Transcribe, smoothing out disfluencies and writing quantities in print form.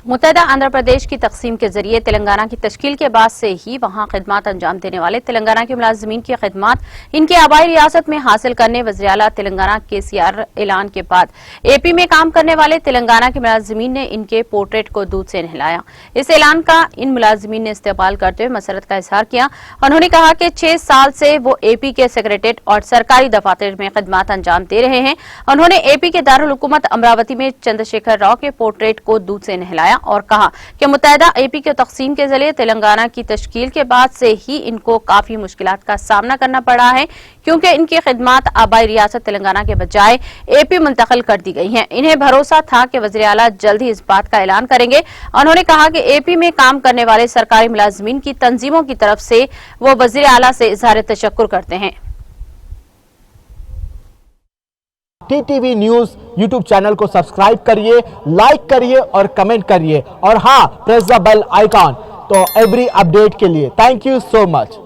متحدہ آندھرا پردیش کی تقسیم کے ذریعے تلنگانہ کی تشکیل کے بعد سے ہی وہاں خدمات انجام دینے والے تلنگانہ کے ملازمین کی خدمات ان کے آبائی ریاست میں حاصل کرنے وزیر اعلیٰ تلنگانہ کے سیار اعلان کے بعد اے پی میں کام کرنے والے تلنگانہ کے ملازمین نے ان کے پورٹریٹ کو دودھ سے نہلایا۔ اس اعلان کا ان ملازمین نے استقبال کرتے ہوئے مسرت کا اظہار کیا۔ انہوں نے کہا کہ 6 سال سے وہ اے پی کے سیکریٹریٹ اور سرکاری دفاتر میں خدمات انجام دے رہے ہیں۔ انہوں نے اے پی کے دارالحکومت امراوتی میں چندر شیکھر راؤ کے پورٹریٹ کو دودھ سے نہلایا اور کہا کہ متحدہ اے پی کے تقسیم کے ذریعے تلنگانہ کی تشکیل کے بعد سے ہی ان کو کافی مشکلات کا سامنا کرنا پڑا ہے، کیونکہ ان کی خدمات آبائی ریاست تلنگانہ کے بجائے اے پی منتقل کر دی گئی ہیں۔ انہیں بھروسہ تھا کہ وزیر اعلیٰ جلد ہی اس بات کا اعلان کریں گے۔ انہوں نے کہا کہ اے پی میں کام کرنے والے سرکاری ملازمین کی تنظیموں کی طرف سے وہ وزیر اعلیٰ سے اظہار تشکر کرتے ہیں۔ T T V news YouTube channel کو سبسکرائب کریے، لائک کریے اور کمنٹ کریے، اور ہاں پریس دا بیل آئیکن تو ایوری اپڈیٹ کے لیے۔ Thank you so much.